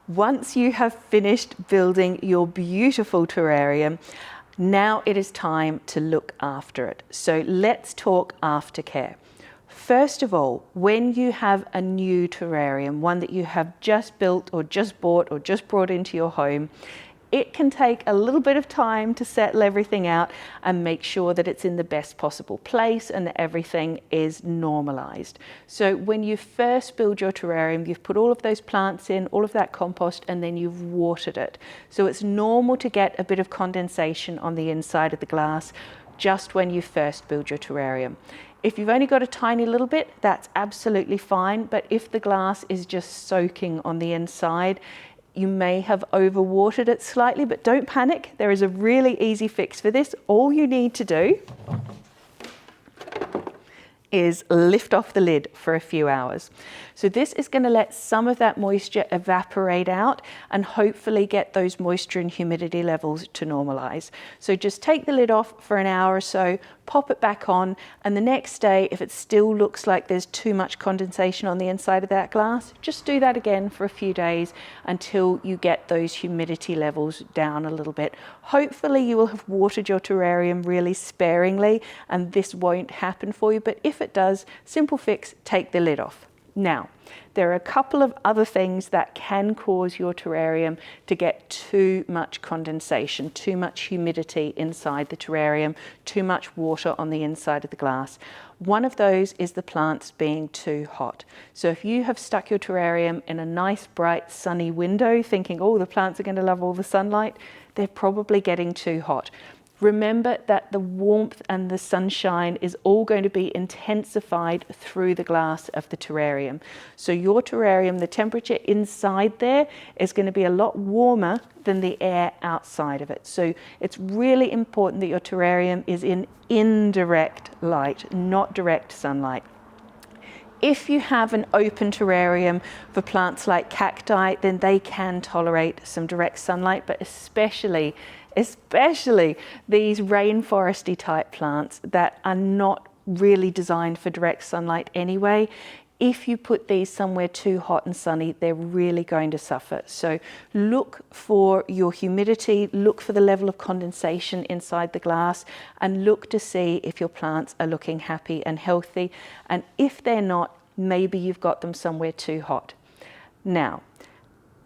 Once you have finished building your beautiful terrarium, now it is time to look after it. So let's talk aftercare. First of all, when you have a new terrarium, one that you have just built or just bought or just brought into your home, it can take a little bit of time to settle everything out and make sure that it's in the best possible place and that everything is normalized. So when you first build your terrarium, you've put all of those plants in, all of that compost, and then you've watered it. So it's normal to get a bit of condensation on the inside of the glass just when you first build your terrarium. If you've only got a tiny little bit, that's absolutely fine. But if the glass is just soaking on the inside, you may have overwatered it slightly, but don't panic. There is a really easy fix for this. All you need to do is lift off the lid for a few hours. So this is going to let some of that moisture evaporate out and hopefully get those moisture and humidity levels to normalize. So just take the lid off for an hour or so, pop it back on, and the next day, if it still looks like there's too much condensation on the inside of that glass, just do that again for a few days until you get those humidity levels down a little bit. Hopefully you will have watered your terrarium really sparingly and this won't happen for you, but if it does, simple fix, take the lid off. Now, there are a couple of other things that can cause your terrarium to get too much condensation, too much humidity inside the terrarium, too much water on the inside of the glass. One of those is the plants being too hot. So if you have stuck your terrarium in a nice, bright, sunny window, thinking, oh, the plants are going to love all the sunlight, they're probably getting too hot. Remember that the warmth and the sunshine is all going to be intensified through the glass of the terrarium. So your terrarium, the temperature inside there is going to be a lot warmer than the air outside of it. So it's really important that your terrarium is in indirect light, not direct sunlight. If you have an open terrarium for plants like cacti, then they can tolerate some direct sunlight, but especially these rainforesty type plants that are not really designed for direct sunlight anyway. If you put these somewhere too hot and sunny, they're really going to suffer. So look for your humidity, look for the level of condensation inside the glass, and look to see if your plants are looking happy and healthy. And if they're not, maybe you've got them somewhere too hot. Now,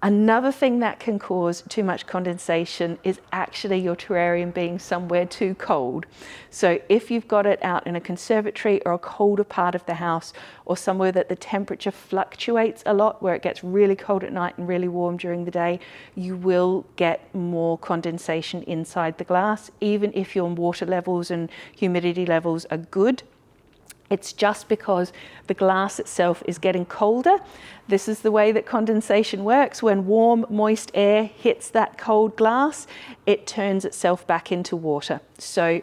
another thing that can cause too much condensation is actually your terrarium being somewhere too cold. So if you've got it out in a conservatory or a colder part of the house, or somewhere that the temperature fluctuates a lot, where it gets really cold at night and really warm during the day, you will get more condensation inside the glass, even if your water levels and humidity levels are good. It's just because the glass itself is getting colder. This is the way that condensation works. When warm, moist air hits that cold glass, it turns itself back into water. So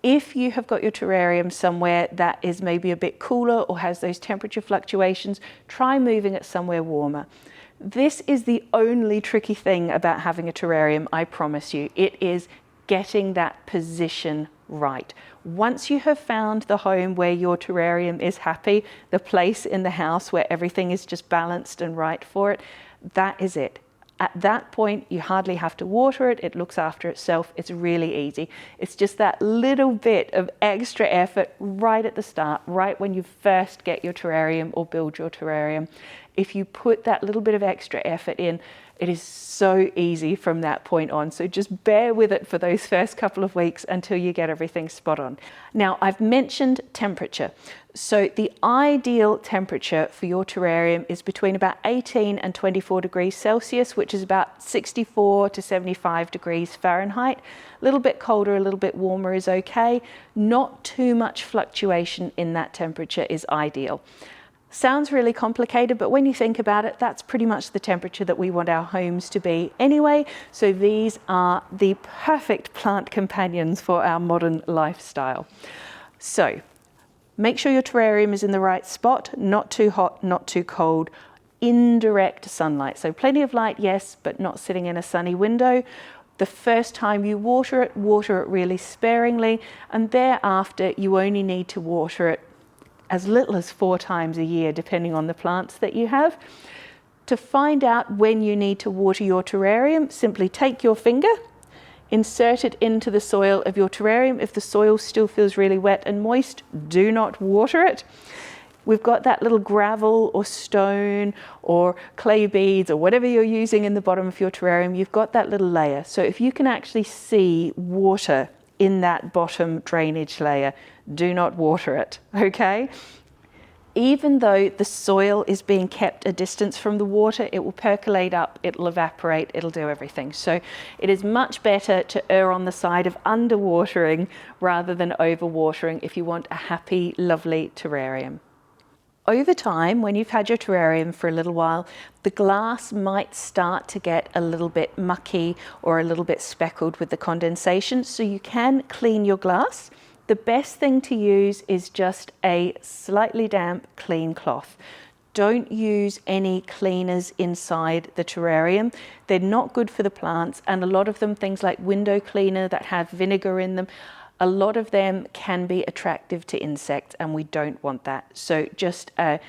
if you have got your terrarium somewhere that is maybe a bit cooler or has those temperature fluctuations, try moving it somewhere warmer. This is the only tricky thing about having a terrarium, I promise you. It is getting that position right. Once you have found the home where your terrarium is happy, the place in the house where everything is just balanced and right for it, that is it. At that point, you hardly have to water it. It looks after itself. It's really easy. It's just that little bit of extra effort right at the start, right when you first get your terrarium or build your terrarium. If you put that little bit of extra effort in, it is so easy from that point on. So just bear with it for those first couple of weeks until you get everything spot on. Now, I've mentioned temperature. So the ideal temperature for your terrarium is between about 18 and 24 degrees Celsius, which is about 64 to 75 degrees Fahrenheit. A little bit colder, a little bit warmer is okay. Not too much fluctuation in that temperature is ideal. Sounds really complicated, but when you think about it, that's pretty much the temperature that we want our homes to be anyway. So these are the perfect plant companions for our modern lifestyle. So make sure your terrarium is in the right spot, not too hot, not too cold, indirect sunlight. So plenty of light, yes, but not sitting in a sunny window. The first time you water it really sparingly, and thereafter you only need to water it as little as 4 times a year, depending on the plants that you have. To find out when you need to water your terrarium, simply take your finger, insert it into the soil of your terrarium. If the soil still feels really wet and moist, do not water it. We've got that little gravel or stone or clay beads or whatever you're using in the bottom of your terrarium, you've got that little layer. So if you can actually see water in that bottom drainage layer, do not water it, okay? Even though the soil is being kept a distance from the water, it will percolate up, it'll evaporate, it'll do everything. So it is much better to err on the side of underwatering rather than overwatering if you want a happy, lovely terrarium. Over time, when you've had your terrarium for a little while, the glass might start to get a little bit mucky or a little bit speckled with the condensation, so you can clean your glass. The best thing to use is just a slightly damp, clean cloth. Don't use any cleaners inside the terrarium. They're not good for the plants, and a lot of them, things like window cleaner that have vinegar in them, a lot of them can be attractive to insects, and we don't want that. So just a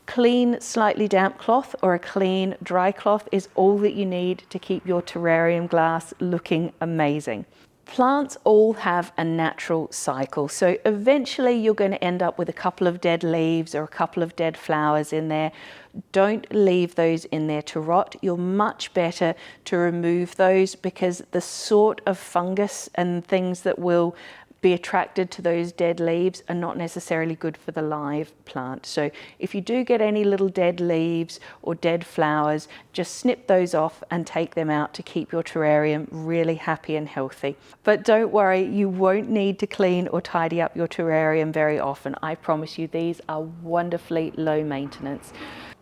clean, slightly damp cloth or a clean, dry cloth is all that you need to keep your terrarium glass looking amazing. Plants all have a natural cycle, so eventually you're going to end up with a couple of dead leaves or a couple of dead flowers in there. Don't leave those in there to rot. You're much better to remove those because the sort of fungus and things that will be attracted to those dead leaves are not necessarily good for the live plant. So if you do get any little dead leaves or dead flowers, just snip those off and take them out to keep your terrarium really happy and healthy. But don't worry, you won't need to clean or tidy up your terrarium very often. I promise you, these are wonderfully low maintenance.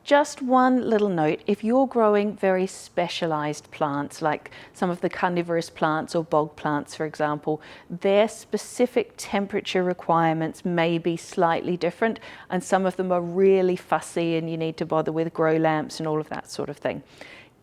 Just one little note, if you're growing very specialized plants, like some of the carnivorous plants or bog plants, for example, their specific temperature requirements may be slightly different, and some of them are really fussy and you need to bother with grow lamps and all of that sort of thing.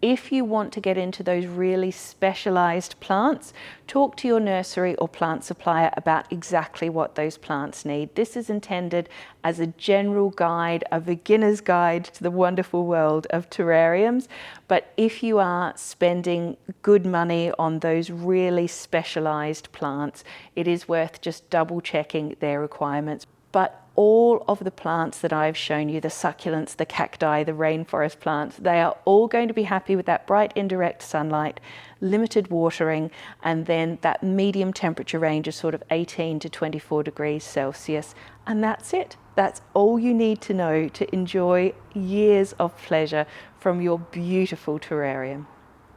If you want to get into those really specialized plants, talk to your nursery or plant supplier about exactly what those plants need. This is intended as a general guide, a beginner's guide to the wonderful world of terrariums. But if you are spending good money on those really specialized plants, it is worth just double checking their requirements. But all of the plants that I've shown you, the succulents, the cacti, the rainforest plants, they are all going to be happy with that bright indirect sunlight, limited watering, and then that medium temperature range of sort of 18 to 24 degrees Celsius. And that's it. That's all you need to know to enjoy years of pleasure from your beautiful terrarium.